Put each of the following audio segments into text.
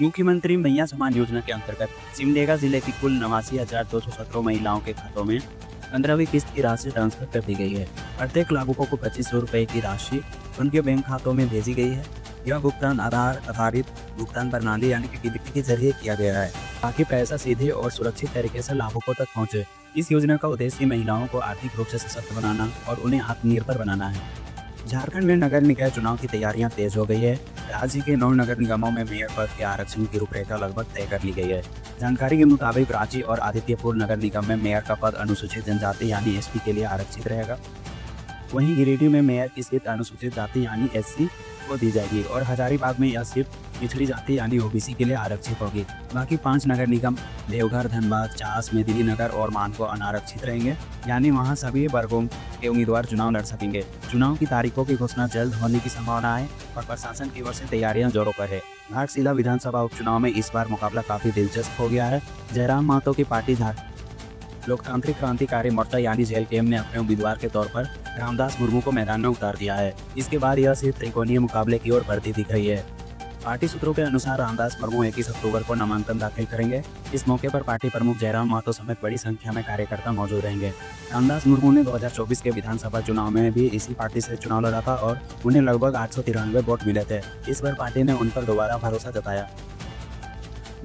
मुख्यमंत्री मैया सम्मान योजना के अंतर्गत सिमडेगा जिले की कुल 89,217 महिलाओं के खातों में 15वीं किस्त की राशि ट्रांसफर कर दी गई है। प्रत्येक लाभुकों को 2500 रुपये की राशि उनके बैंक खातों में भेजी गई है। यह भुगतान आधार आधारित भुगतान प्रणाली यानी कि डीबीटी के जरिए किया गया है ताकि पैसा सीधे और सुरक्षित तरीके से लाभुकों तक पहुंचे। इस योजना का उद्देश्य महिलाओं को आर्थिक रूप से सशक्त बनाना और उन्हें आत्मनिर्भर बनाना है। झारखंड में नगर निकाय चुनाव की तैयारियां तेज हो गई है। राज्य के 9 नगर निगमों में मेयर पद के आरक्षण की रूपरेखा लगभग तय कर ली गई है। जानकारी के मुताबिक रांची और आदित्यपुर नगर निगम में मेयर का पद अनुसूचित जनजाति यानी एसटी के लिए आरक्षित रहेगा। वहीं गिरिडीह में मेयर की सीट अनुसूचित जाति यानी एससी को दी जाएगी और हजारीबाग में यह सीट पिछड़ी जाति यानी ओबीसी के लिए आरक्षित होगी। बाकी 5 नगर निगम देवघर, धनबाद, चास, मेदिनीनगर और मानको अनारक्षित रहेंगे, यानी वहां सभी वर्गों के उम्मीदवार चुनाव लड़ सकेंगे। चुनाव की तारीखों की घोषणा जल्द होने की संभावना है और प्रशासन की ओर से तैयारियां जोरों पर है। घाटशिला विधानसभा उपचुनाव में इस बार मुकाबला काफी दिलचस्प हो गया है। जयराम महतो की पार्टी लोकतांत्रिक क्रांतिकारी मोर्चा यानी जेएलकेएम ने अपने उम्मीदवार के तौर पर रामदास मुर्मू को मैदान में उतार दिया है। इसके बाद यह सीट त्रिकोणीय मुकाबले की ओर बढ़ती दिख रही है। पार्टी सूत्रों के अनुसार रामदास मुर्मू 21 अक्टूबर को नामांकन दाखिल करेंगे। इस मौके पर पार्टी प्रमुख जयराम महतो समेत बड़ी संख्या में कार्यकर्ता मौजूद रहेंगे। रामदास मुर्मू ने 2024 के विधानसभा चुनाव में भी इसी पार्टी से चुनाव लड़ा था और उन्हें लगभग 893 वोट मिले थे। इस बार पार्टी ने उन पर दोबारा भरोसा जताया।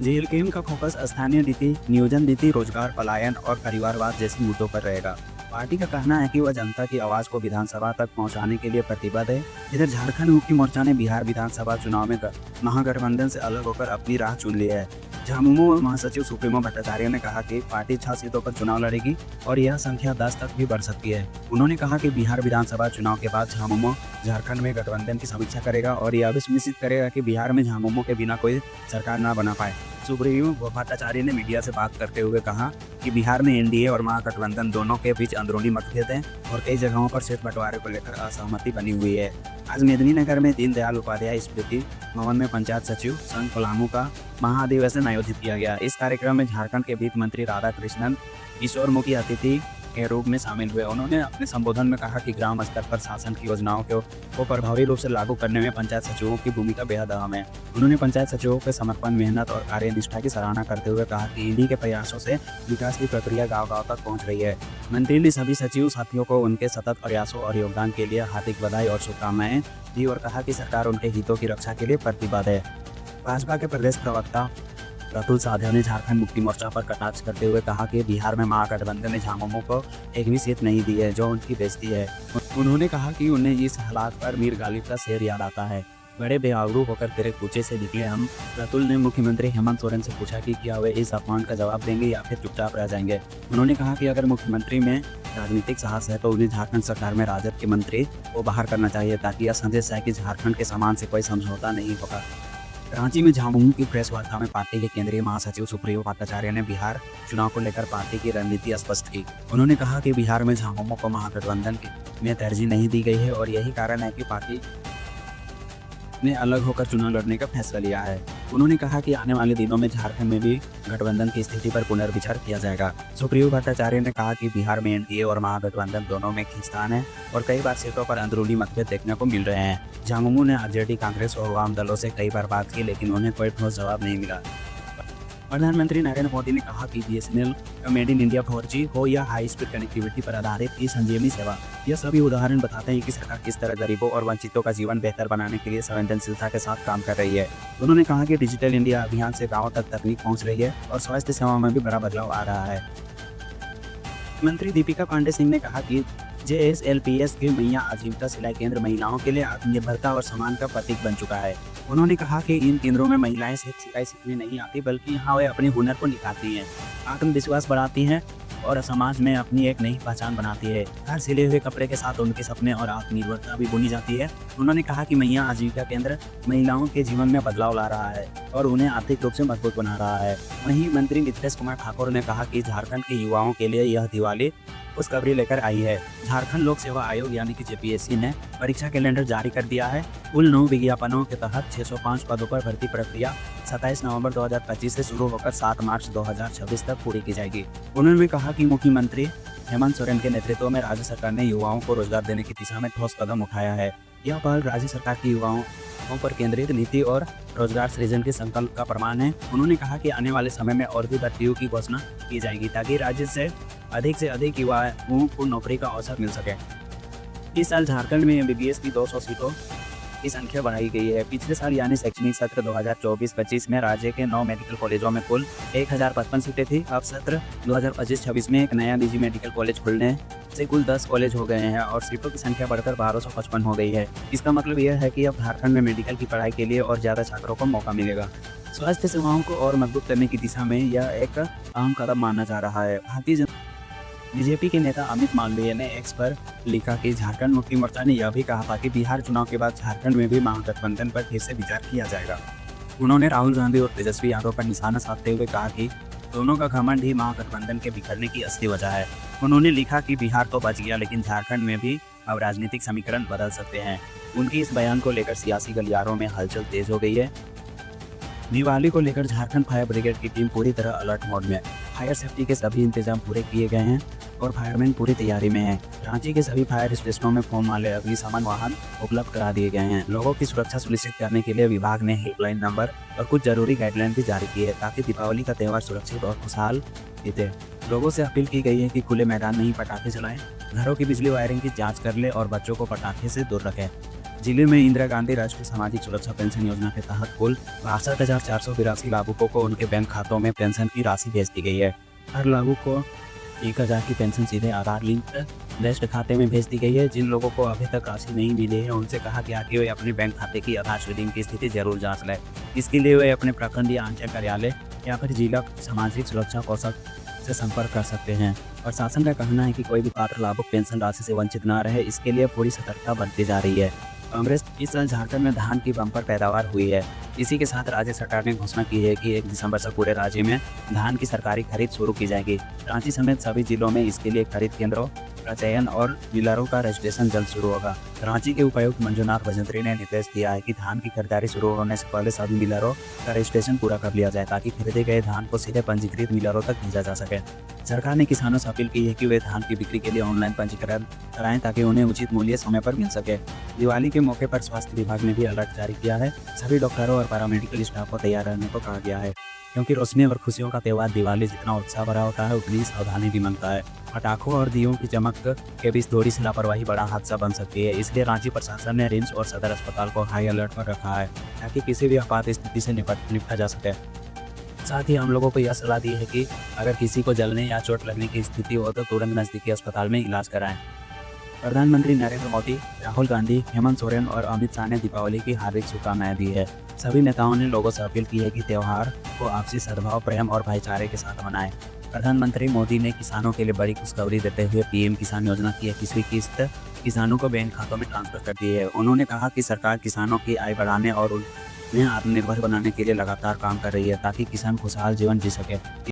जेएलकेएम का फोकस स्थानीय नीति, नियोजन नीति, रोजगार, पलायन और परिवारवाद जैसे मुद्दों पर रहेगा। पार्टी का कहना है कि वह जनता की आवाज को विधानसभा तक पहुंचाने के लिए प्रतिबद्ध है। इधर झारखंड मुक्ति मोर्चा ने बिहार विधानसभा चुनाव में महागठबंधन से अलग होकर अपनी राह चुन ली है। झामुमो महासचिव सुप्रीमो भट्टाचार्य ने कहा कि पार्टी 6 सीटों पर चुनाव लड़ेगी और यह संख्या 10 तक भी बढ़ सकती है। उन्होंने कहा कि बिहार विधानसभा चुनाव के बाद झामुमो झारखंड में गठबंधन की समीक्षा करेगा और यह भी सुनिश्चित करेगा कि बिहार में झामुमो के बिना कोई सरकार न बना पाए। सुप्रीमो भट्टाचार्य ने मीडिया से बात करते हुए कहा कि बिहार में एनडीए और महागठबंधन दोनों के बीच अंदरूनी मतभेद हैं और कई जगहों पर सीट बंटवारे को लेकर असहमति बनी हुई है। आज मेदिनीनगर में दीनदयाल उपाध्याय स्मृति भवन में पंचायत सचिव संघ पलामू का महाधिवेशन आयोजित किया गया। इस कार्यक्रम में झारखंड के वित्त मंत्री राधाकृष्णन किशोर मुखी अतिथि के रूप में शामिल हुए। उन्होंने अपने संबोधन में कहा कि ग्राम स्तर पर शासन की योजनाओं को प्रभावी रूप से लागू करने में पंचायत सचिवों की भूमिका बेहद अहम है। उन्होंने पंचायत सचिवों के समर्पण, मेहनत और कार्यनिष्ठा की सराहना करते हुए कहा कि इन्हीं के प्रयासों से विकास की प्रक्रिया गाँव-गाँव तक पहुँच रही है। मंत्री ने सभी सचिव साथियों को उनके सतत प्रयासों और योगदान के लिए हार्दिक बधाई और शुभकामनाएं दी और कहा कि सरकार उनके हितों की रक्षा के लिए प्रतिबद्ध है। भाजपा के प्रदेश प्रवक्ता रतुल साधव ने झारखंड मुक्ति मोर्चा पर कटाक्ष करते हुए कहा कि बिहार में महागठबंधन ने झामुमो को एक भी सीट नहीं दी है, जो उनकी बेइज्जती है। उन्होंने कहा कि उन्हें इस हालात पर मीर गालिब का शेर याद आता है, बड़े बेआबरू होकर तेरे कूचे से निकले हम। रतुल ने मुख्यमंत्री हेमंत सोरेन से पूछा कि क्या वे इस अपमान का जवाब देंगे या फिर चुपचाप रह जाएंगे। उन्होंने कहा कि अगर मुख्यमंत्री में राजनीतिक साहस है तो उन्हें झारखंड सरकार में राजद के मंत्री को बाहर करना चाहिए ताकि यह संदेश है कि झारखंड के सामान से कोई समझौता नहीं होगा। रांची में झामुमो की प्रेस वार्ता में पार्टी के केंद्रीय महासचिव सुप्रीमो भट्टाचार्य ने बिहार चुनाव को लेकर पार्टी की रणनीति स्पष्ट की। उन्होंने कहा कि बिहार में झामुमो को महागठबंधन में तरजीह नहीं दी गई है और यही कारण है कि पार्टी ने अलग होकर चुनाव लड़ने का फैसला लिया है। उन्होंने कहा कि आने वाले दिनों में झारखंड में भी गठबंधन की स्थिति पर पुनर्विचार किया जाएगा। सुप्रीमो भट्टाचार्य ने कहा कि बिहार में एनडीए और महागठबंधन दोनों में खींचतान है और कई बार सीटों पर अंदरूनी मतभेद देखने को मिल रहे हैं। झामुमो ने आरजेडी, कांग्रेस और वाम दलों से कई बार बात की लेकिन उन्हें कोई ठोस जवाब नहीं मिला। प्रधानमंत्री नरेंद्र मोदी ने कहा कि बीएसएनएल का मेड इन इंडिया 4G हो या हाई स्पीड कनेक्टिविटी पर आधारित ई-संजीवनी सेवा, यह सभी उदाहरण बताते हैं कि सरकार किस तरह गरीबों और वंचितों का जीवन बेहतर बनाने के लिए संवेदनशीलता के साथ काम कर रही है। उन्होंने कहा कि डिजिटल इंडिया अभियान से गाँव तक तकनीक पहुँच रही है और स्वास्थ्य सेवाओं में भी बड़ा बदलाव आ रहा है। मंत्री दीपिका पांडे सिंह ने कहा कि JSLPS के मैया आजीविका सिलाई केंद्र महिलाओं के लिए आत्मनिर्भरता और सम्मान का प्रतीक बन चुका है। उन्होंने कहा कि इन केंद्रों में महिलाएं सिर्फ सिलाई सीखने नहीं आती बल्कि यहाँ वे अपने हुनर को निखारती हैं, आत्मविश्वास बढ़ाती हैं और समाज में अपनी एक नई पहचान बनाती है। हर सिले हुए कपड़े के साथ उनके सपने और आत्मनिर्भरता भी बुनी जाती है। उन्होंने कहा कि मैया आजीविका केंद्र महिलाओं के जीवन में बदलाव ला रहा है और उन्हें आर्थिक रूप से मजबूत बना रहा है। वहीं मंत्री मिथिलेश कुमार ठाकुर ने कहा कि झारखंड के युवाओं के लिए यह दिवाली खुशखबरी लेकर आई है। झारखंड लोक सेवा आयोग यानी कि जेपीएससी ने परीक्षा कैलेंडर जारी कर दिया है। कुल 9 विज्ञापनों के तहत 605 पदों पर भर्ती प्रक्रिया 27 नवंबर 2025 से शुरू होकर 7 मार्च 2026 तक पूरी की जाएगी। उन्होंने कहा कि मुख्यमंत्री हेमंत सोरेन के नेतृत्व में राज्य सरकार ने युवाओं को रोजगार देने की दिशा में ठोस कदम उठाया है। यह पहल राज्य सरकार की युवाओं पर केंद्रित नीति और रोजगार सृजन के संकल्प का प्रमाण है। उन्होंने कहा कि आने वाले समय में और भी भर्तियों की घोषणा की जाएगी ताकि राज्य से अधिक युवाओं को नौकरी का अवसर मिल सके। इस साल झारखंड में एमबीबीएस की 200 सीटों की संख्या बढ़ाई गई है। पिछले साल यानी शैक्षणिक सत्र 2024-25 में राज्य के 9 मेडिकल कॉलेजों में कुल 1055 सीटें थी। अब सत्र 2025-26 में एक नया निजी मेडिकल कॉलेज खुलने से कुल 10 कॉलेज हो गए हैं और सीटों की संख्या बढ़कर 1255 हो गई है। इसका मतलब यह है कि अब झारखंड में मेडिकल की पढ़ाई के लिए और ज़्यादा छात्रों को मौका मिलेगा। स्वास्थ्य सेवाओं को और मजबूत करने की दिशा में यह एक अहम कदम माना जा रहा है। बीजेपी के नेता अमित मालवीय ने एक्स पर लिखा कि झारखंड मुक्ति मोर्चा ने यह भी कहा था कि बिहार चुनाव के बाद झारखंड में भी महागठबंधन पर फिर से विचार किया जाएगा। उन्होंने राहुल गांधी और तेजस्वी यादव पर निशाना साधते हुए कहा कि दोनों का घमंड ही महागठबंधन के बिखरने की असली वजह है। उन्होंने लिखा कि बिहार तो बच गया लेकिन झारखंड में भी अब राजनीतिक समीकरण बदल सकते हैं। उनकी इस बयान को लेकर सियासी गलियारों में हलचल तेज हो गई है। दिवाली को लेकर झारखंड फायर ब्रिगेड की टीम पूरी तरह अलर्ट मोड में। फायर सेफ्टी के सभी इंतजाम पूरे किए गए हैं और फायरमैन पूरी तैयारी में हैं। रांची के सभी फायर स्टेशनों में फोम वाले अग्निशमन वाहन उपलब्ध करा दिए गए हैं। लोगों की सुरक्षा सुनिश्चित करने के लिए विभाग ने हेल्पलाइन नंबर और कुछ जरूरी गाइडलाइन भी जारी की है ताकि दीपावली का त्यौहार सुरक्षित और खुशहाल बीते। लोगों से अपील की गई है कि खुले मैदान में ही पटाखे चलाएं, घरों की बिजली वायरिंग की जाँच कर ले और बच्चों को पटाखे से दूर रखें। जिले में इंदिरा गांधी राष्ट्रीय सामाजिक सुरक्षा पेंशन योजना के तहत कुल 62,482 लाभुकों को उनके बैंक खातों में पेंशन की राशि भेज दी गई है। हर लाभुक को 1,000 की पेंशन सीधे आधार लिंक बेस्ड खाते में भेज दी गई है। जिन लोगों को अभी तक राशि नहीं मिली है उनसे कहा गया कि वे अपने बैंक खाते की आधार शेडिंग की स्थिति जरूर जांच लें। इसके लिए वे अपने प्रखंड या अंचल कार्यालय या फिर जिला सामाजिक सुरक्षा कोषांग से संपर्क कर सकते हैं। और शासन का कहना है कि कोई भी पात्र लाभुक पेंशन राशि से वंचित न रहे, इसके लिए पूरी सतर्कता बरती जा रही है। कांग्रेस इस साल झारखंड में धान की बम्पर पैदावार हुई है। इसी के साथ राज्य सरकार ने घोषणा की है कि 1 दिसंबर से पूरे राज्य में धान की सरकारी खरीद शुरू की जाएगी। रांची समेत सभी जिलों में इसके लिए खरीद केंद्रों का चयन और डीलरों का रजिस्ट्रेशन जल्द शुरू होगा। रांची के उपायुक्त मंजुनाथ भजंत्री ने निर्देश दिया है कि धान की खरीदारी शुरू होने से पहले सभी डीलरों का रजिस्ट्रेशन पूरा कर लिया जाए ताकि खरीदे गए धान को सीधे पंजीकृत डीलरों तक भेजा जा सके। सरकार ने किसानों से अपील की है कि वे धान की बिक्री के लिए ऑनलाइन पंजीकरण कराएं ताकि उन्हें उचित मूल्य समय पर मिल सके। दिवाली के मौके पर स्वास्थ्य विभाग ने भी अलर्ट जारी किया है। सभी डॉक्टरों और पैरामेडिकल स्टाफ को तैयार रहने को कहा गया है क्योंकि रोशनी और खुशियों का त्यौहार दिवाली जितना उत्साह भरा होता है उतनी सावधानी भी मांगता है। पटाखों और दियों की चमक के बीच थोड़ी सी लापरवाही बड़ा हादसा बन सकती है। इसलिए रांची प्रशासन ने रिम्स और सदर अस्पताल को हाई अलर्ट पर रखा है ताकि किसी भी आपात स्थिति से निपटा जा सके। साथ ही हम लोगों को यह सलाह दी है कि अगर किसी को जलने या चोट लगने की स्थिति हो तो तुरंत नजदीकी अस्पताल में इलाज कराएं। प्रधानमंत्री नरेंद्र मोदी, राहुल गांधी, हेमंत सोरेन और अमित शाह ने दीपावली की हार्दिक शुभकामनाएं दी है। सभी नेताओं ने लोगों से अपील की है कि त्यौहार को आपसी सद्भाव, प्रेम और भाईचारे के साथ मनाएं। प्रधानमंत्री मोदी ने किसानों के लिए बड़ी खुशखबरी देते हुए पीएम किसान योजना की 21वीं किस्त किसानों को बैंक खातों में ट्रांसफर कर दी है। उन्होंने कहा कि सरकार किसानों की आय बढ़ाने और उन्हें आत्मनिर्भर बनाने के लिए लगातार काम कर रही है ताकि किसान खुशहाल जीवन जी सके।